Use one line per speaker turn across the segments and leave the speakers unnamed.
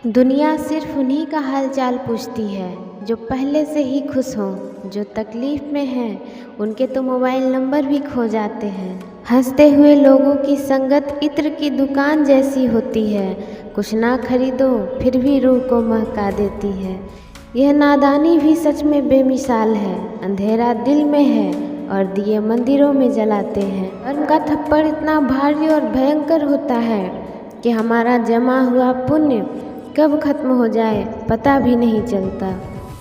दुनिया सिर्फ उन्हीं का हालचाल पूछती है जो पहले से ही खुश हों। जो तकलीफ़ में हैं उनके तो मोबाइल नंबर भी खो जाते हैं। हंसते हुए लोगों की संगत इत्र की दुकान जैसी होती है। कुछ ना खरीदो फिर भी रूह को महका देती है। यह नादानी भी सच में बेमिसाल है। अंधेरा दिल में है और दिए मंदिरों में जलाते हैं। कर्म का थप्पड़ इतना भारी और भयंकर होता है कि हमारा जमा हुआ पुण्य कब खत्म हो जाए पता भी नहीं चलता।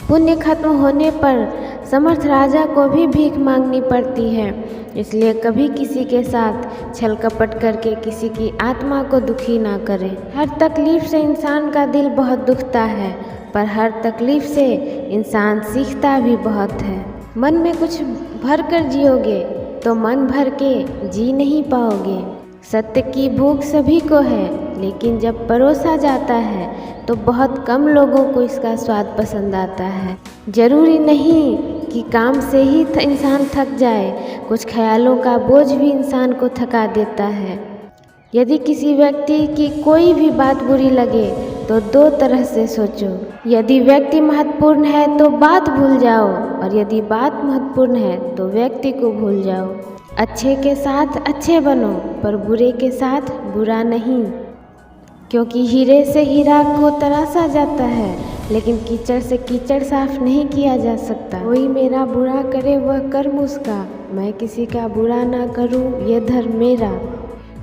पुण्य खत्म होने पर समर्थ राजा को भी भीख मांगनी पड़ती है। इसलिए कभी किसी के साथ छल कपट करके किसी की आत्मा को दुखी ना करें। हर तकलीफ़ से इंसान का दिल बहुत दुखता है, पर हर तकलीफ़ से इंसान सीखता भी बहुत है। मन में कुछ भर कर जियोगे तो मन भर के जी नहीं पाओगे। सत्य की भूख सभी को है, लेकिन जब परोसा जाता है तो बहुत कम लोगों को इसका स्वाद पसंद आता है। ज़रूरी नहीं कि काम से ही इंसान थक जाए, कुछ ख्यालों का बोझ भी इंसान को थका देता है। यदि किसी व्यक्ति की कोई भी बात बुरी लगे तो दो तरह से सोचो। यदि व्यक्ति महत्वपूर्ण है तो बात भूल जाओ, और यदि बात महत्वपूर्ण है तो व्यक्ति को भूल जाओ। अच्छे के साथ अच्छे बनो, पर बुरे के साथ बुरा नहीं, क्योंकि हीरे से हीरा को तराशा जाता है, लेकिन कीचड़ से कीचड़ साफ नहीं किया जा सकता। कोई मेरा बुरा करे वह कर्म उसका, मैं किसी का बुरा ना करूं ये धर्म मेरा।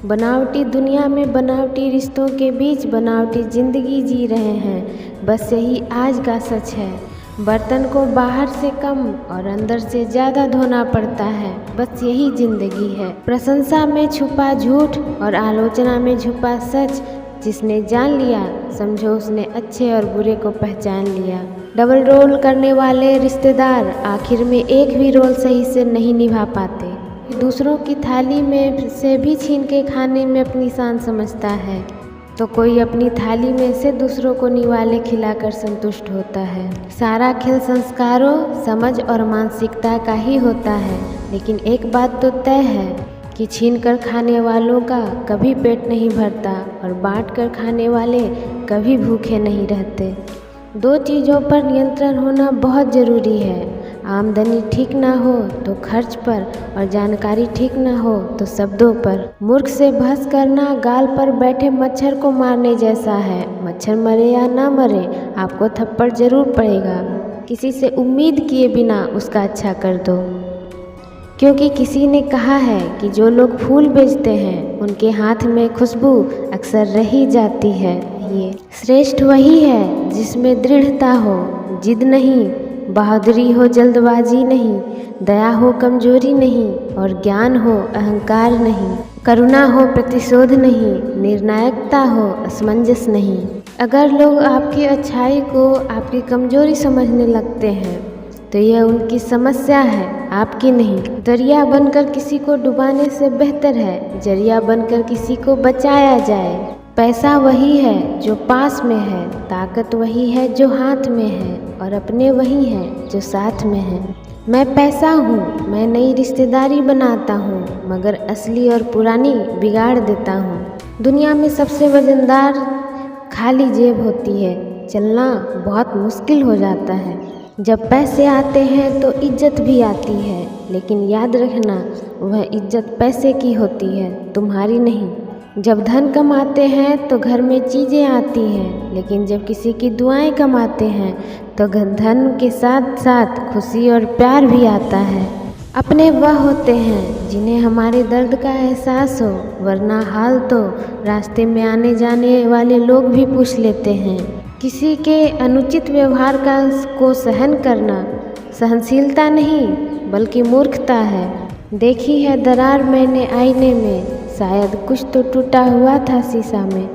बनावटी दुनिया में बनावटी रिश्तों के बीच बनावटी ज़िंदगी जी रहे हैं, बस यही आज का सच है। बर्तन को बाहर से कम और अंदर से ज़्यादा धोना पड़ता है, बस यही ज़िंदगी है। प्रशंसा में छुपा झूठ और आलोचना में छुपा सच, जिसने जान लिया समझो उसने अच्छे और बुरे को पहचान लिया। डबल रोल करने वाले रिश्तेदार आखिर में एक भी रोल सही से नहीं निभा पाते। दूसरों की थाली में से भी छीन के खाने में अपनी शान समझता है, तो कोई अपनी थाली में से दूसरों को निवाले खिलाकर संतुष्ट होता है। सारा खेल संस्कारों, समझ और मानसिकता का ही होता है, लेकिन एक बात तो तय है कि छीन कर खाने वालों का कभी पेट नहीं भरता और बांट कर खाने वाले कभी भूखे नहीं रहते। दो चीज़ों पर नियंत्रण होना बहुत ज़रूरी है। आमदनी ठीक ना हो तो खर्च पर, और जानकारी ठीक ना हो तो शब्दों पर। मूर्ख से बहस करना गाल पर बैठे मच्छर को मारने जैसा है। मच्छर मरे या ना मरे, आपको थप्पड़ जरूर पड़ेगा। किसी से उम्मीद किए बिना उसका अच्छा कर दो, क्योंकि किसी ने कहा है कि जो लोग फूल बेचते हैं उनके हाथ में खुशबू अक्सर रही जाती है। ये श्रेष्ठ वही है जिसमें दृढ़ता हो, जिद नहीं, बहादुरी हो जल्दबाजी नहीं, दया हो कमजोरी नहीं, और ज्ञान हो अहंकार नहीं, करुणा हो प्रतिशोध नहीं, निर्णायकता हो असमंजस नहीं। अगर लोग आपकी अच्छाई को आपकी कमजोरी समझने लगते हैं तो यह उनकी समस्या है, आपकी नहीं। दरिया बनकर किसी को डुबाने से बेहतर है जरिया बनकर किसी को बचाया जाए। पैसा वही है जो पास में है, ताकत वही है जो हाथ में है, और अपने वही हैं जो साथ में हैं। मैं पैसा हूँ, मैं नई रिश्तेदारी बनाता हूँ, मगर असली और पुरानी बिगाड़ देता हूँ। दुनिया में सबसे वजनदार खाली जेब होती है, चलना बहुत मुश्किल हो जाता है। जब पैसे आते हैं तो इज्जत भी आती है, लेकिन याद रखना वह इज्जत पैसे की होती है, तुम्हारी नहीं। जब धन कमाते हैं तो घर में चीज़ें आती हैं, लेकिन जब किसी की दुआएं कमाते हैं तो धन के साथ साथ खुशी और प्यार भी आता है। अपने वह होते हैं जिन्हें हमारे दर्द का एहसास हो, वरना हाल तो रास्ते में आने जाने वाले लोग भी पूछ लेते हैं। किसी के अनुचित व्यवहार को सहन करना सहनशीलता नहीं बल्कि मूर्खता है। देखी है दरार मैंने आईने में, शायद कुछ तो टूटा हुआ था शीशा में।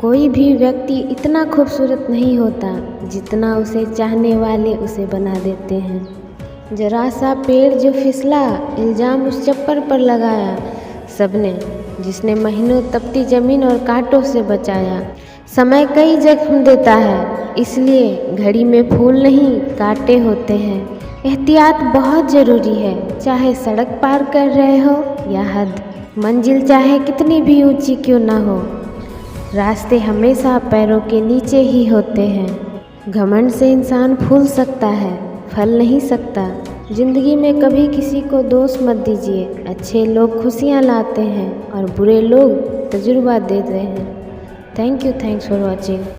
कोई भी व्यक्ति इतना खूबसूरत नहीं होता जितना उसे चाहने वाले उसे बना देते हैं। जरा सा पेड़ जो फिसला, इल्ज़ाम उस चप्पर पर लगाया सबने, जिसने महीनों तपती ज़मीन और कांटों से बचाया। समय कई जख्म देता है, इसलिए घड़ी में फूल नहीं कांटे होते हैं। एहतियात बहुत ज़रूरी है, चाहे सड़क पार कर रहे हो या हद। मंजिल चाहे कितनी भी ऊंची क्यों ना हो, रास्ते हमेशा पैरों के नीचे ही होते हैं। घमंड से इंसान फूल सकता है, फल नहीं सकता। ज़िंदगी में कभी किसी को दोष मत दीजिए। अच्छे लोग खुशियाँ लाते हैं और बुरे लोग तजुर्बा देते हैं। Thanks for watching.